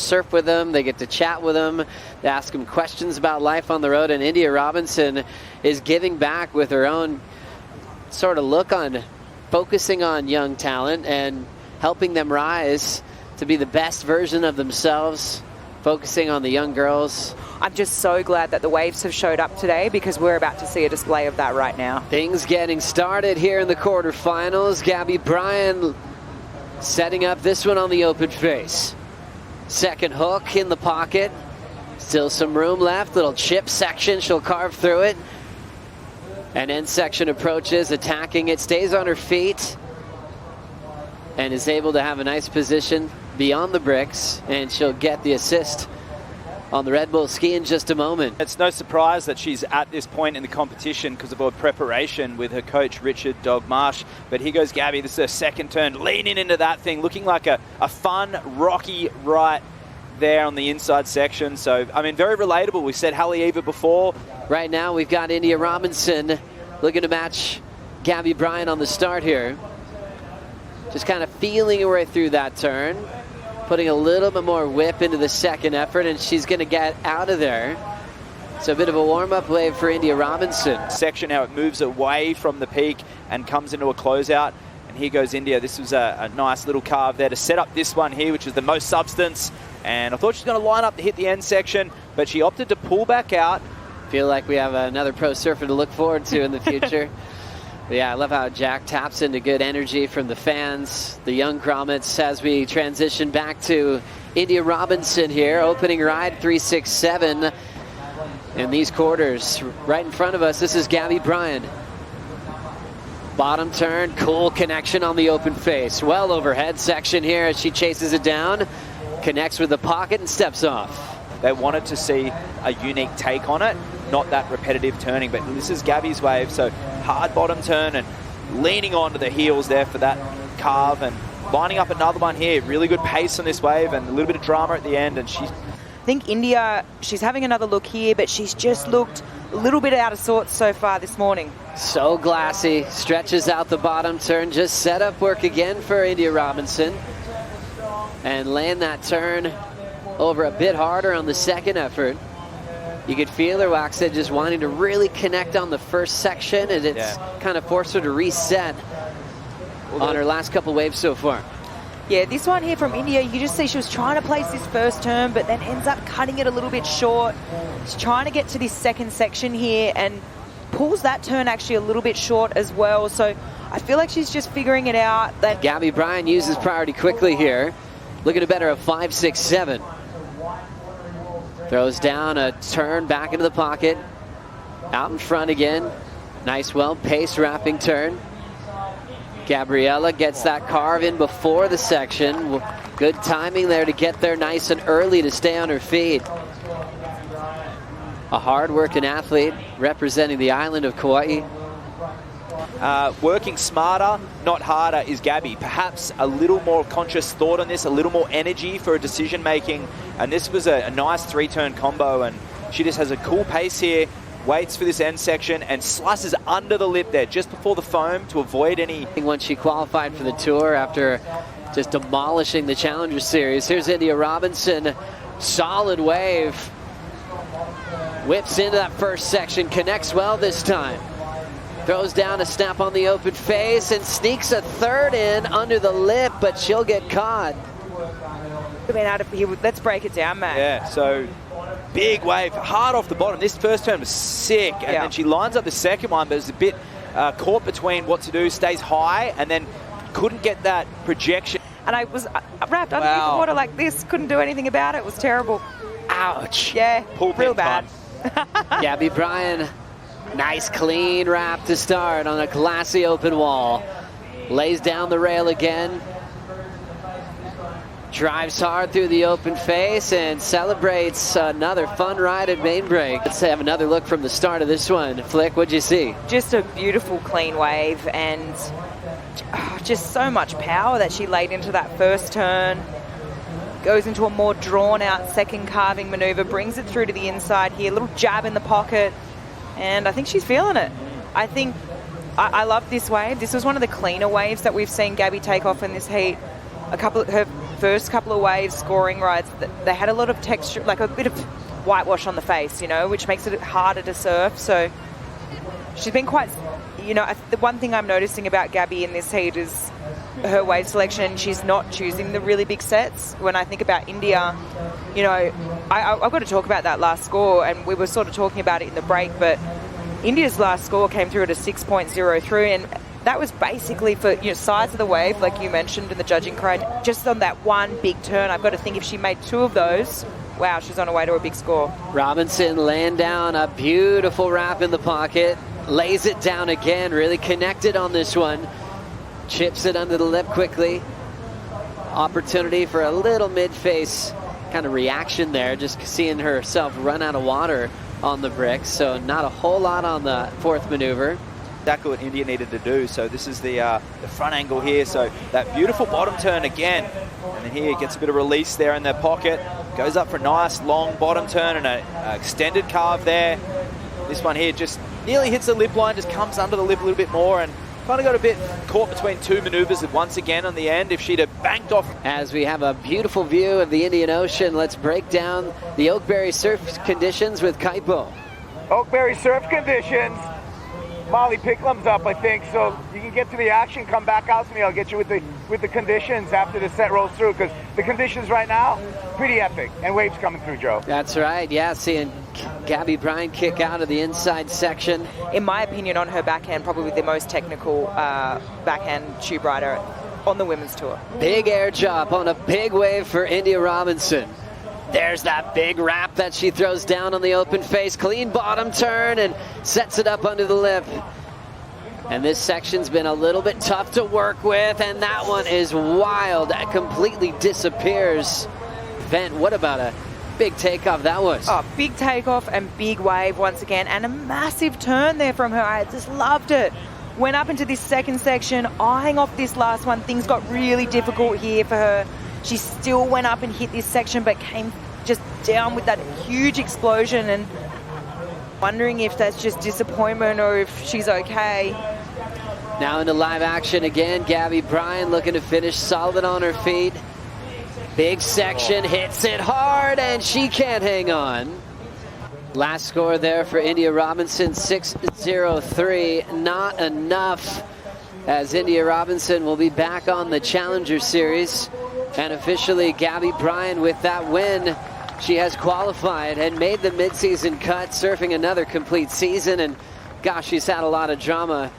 surf with them. They get to chat with them. They ask them questions about life on the road. And India Robinson is giving back with her own sort of look on focusing on young talent and helping them rise to be the best version of themselves, focusing on the young girls. I'm just so glad that the Waves have showed up today, because we're about to see a display of that right now. Things getting started here in the quarterfinals. Gabby Bryan setting up this one on the open face. Second hook in the pocket. Still some room left. Little chip section. She'll carve through it. And end section approaches, attacking it, stays on her feet, and is able to have a nice position beyond the bricks, and she'll get the assist on the Red Bull ski in just a moment. It's no surprise that she's at this point in the competition because of her preparation with her coach, Richard Dogmarsh. But here goes Gabby. This is her second turn, leaning into that thing, looking like a fun, rocky right there on the inside section. So, I mean, very relatable. We said Halle Eva before. Right now, we've got India Robinson looking to match Gabby Bryan on the start here. Just kind of feeling her way through that turn, putting a little bit more whip into the second effort, and she's going to get out of there. So a bit of a warm-up wave for India Robinson. Section, how it moves away from the peak and comes into a closeout. And here goes India. This was a nice little carve there to set up this one here, which is the most substance. And I thought she was going to line up to hit the end section, but she opted to pull back out. Feel like we have another pro surfer to look forward to in the future. But yeah, I love how Jack taps into good energy from the fans, the young grommets, as we transition back to India Robinson here, opening ride 367 in these quarters. Right in front of us, this is Gabby Bryan. Bottom turn, cool connection on the open face. Well overhead section here as she chases it down, connects with the pocket and steps off. They wanted to see a unique take on it, not that repetitive turning, but this is Gabby's wave, so hard bottom turn and leaning onto the heels there for that carve and lining up another one here. Really good pace on this wave and a little bit of drama at the end. And I think India, she's having another look here, but she's just looked a little bit out of sorts so far this morning. So glassy, stretches out the bottom turn, just set up work again for India Robinson. And land that turn over a bit harder on the second effort. You could feel her, Wax said, just wanting to really connect on the first section, and it's kind of forced her to reset on her last couple waves so far. Yeah, this one here from India, you just see she was trying to place this first turn, but then ends up cutting it a little bit short. She's trying to get to this second section here and pulls that turn actually a little bit short as well. So I feel like she's just figuring it out. That Gabby Bryan uses priority quickly here. Looking to better a 5-6-7. Throws down a turn back into the pocket. Out in front again. Nice, well-paced wrapping turn. Gabriela gets that carve in before the section. Good timing there to get there nice and early to stay on her feet. A hard-working athlete representing the island of Kauai. Working smarter, not harder, is Gabby. Perhaps a little more conscious thought on this, a little more energy for her decision-making. And this was a nice three-turn combo, and she just has a cool pace here, waits for this end section, and slices under the lip there just before the foam to avoid any... Once she qualified for the tour after just demolishing the Challenger Series. Here's India Robinson, solid wave. Whips into that first section, connects well this time. Throws down a snap on the open face and sneaks a third in under the lip, but she'll get caught. Let's break it down, Matt. Yeah, so big wave, hard off the bottom. This first turn was sick, and then she lines up the second one, but it's a bit caught between what to do, stays high, and then couldn't get that projection. And I was wrapped underneath the water like this, couldn't do anything about it. It was terrible. Ouch. Yeah, real bad. Gabby Bryan, nice clean wrap to start on a glassy open wall. Lays down the rail again. Drives hard through the open face and celebrates another fun ride at main break. Let's have another look from the start of this one. Flick, what'd you see? Just a beautiful clean wave and just so much power that she laid into that first turn. Goes into a more drawn out second carving maneuver, brings it through to the inside here, little jab in the pocket, and I think she's feeling it. I think I love this wave. This was one of the cleaner waves that we've seen Gabby take off in this heat. Her first couple of waves scoring rides, they had a lot of texture, like a bit of whitewash on the face, you know, which makes it harder to surf. So she's been quite, you know, the one thing I'm noticing about Gabby in this heat is her wave selection. She's not choosing the really big sets. When I think about India, you know, I've got to talk about that last score, and we were sort of talking about it in the break, but India's last score came through at a 6.03, and that was basically for, you know, size of the wave, like you mentioned in the judging crowd, just on that one big turn. I've got to think if she made 2 of those, wow, she's on her way to a big score. Robinson laying down a beautiful wrap in the pocket, lays it down again, really connected on this one, chips it under the lip quickly. Opportunity for a little mid-face kind of reaction there, just seeing herself run out of water on the bricks, so not a whole lot on the 4th maneuver. Exactly what India needed to do. So this is the front angle here. So that beautiful bottom turn again. And then here gets a bit of release there in their pocket. Goes up for a nice long bottom turn and an extended carve there. This one here just nearly hits the lip line, just comes under the lip a little bit more, and kind of got a bit caught between 2 maneuvers once again on the end. If she'd have banked off. As we have a beautiful view of the Indian Ocean, let's break down the Oakberry surf conditions with Kaipo. Oakberry surf conditions. Molly Picklum's up, I think, so you can get to the action, come back out to me. I'll get you with the conditions after the set rolls through, because the conditions right now, pretty epic, and waves coming through, Joe. That's right, yeah, seeing Gabby Bryan kick out of the inside section. In my opinion, on her backhand, probably the most technical backhand tube rider on the women's tour. Big air job on a big wave for India Robinson. There's that big wrap that she throws down on the open face. Clean bottom turn and sets it up under the lip. And this section's been a little bit tough to work with, and that one is wild. That completely disappears. Vent, what about a big takeoff that was? Oh, big takeoff and big wave once again, and a massive turn there from her. I just loved it. Went up into this second section, eyeing off this last one. Things got really difficult here for her. She still went up and hit this section, but came just down with that huge explosion, and wondering if that's just disappointment or if she's okay. Now into live action again. Gabby Bryan looking to finish solid on her feet. Big section, hits it hard, and she can't hang on. Last score there for India Robinson, 6.03. Not enough, as India Robinson will be back on the Challenger Series. And officially, Gabby Bryan with that win, she has qualified and made the midseason cut, surfing another complete season. And gosh, she's had a lot of drama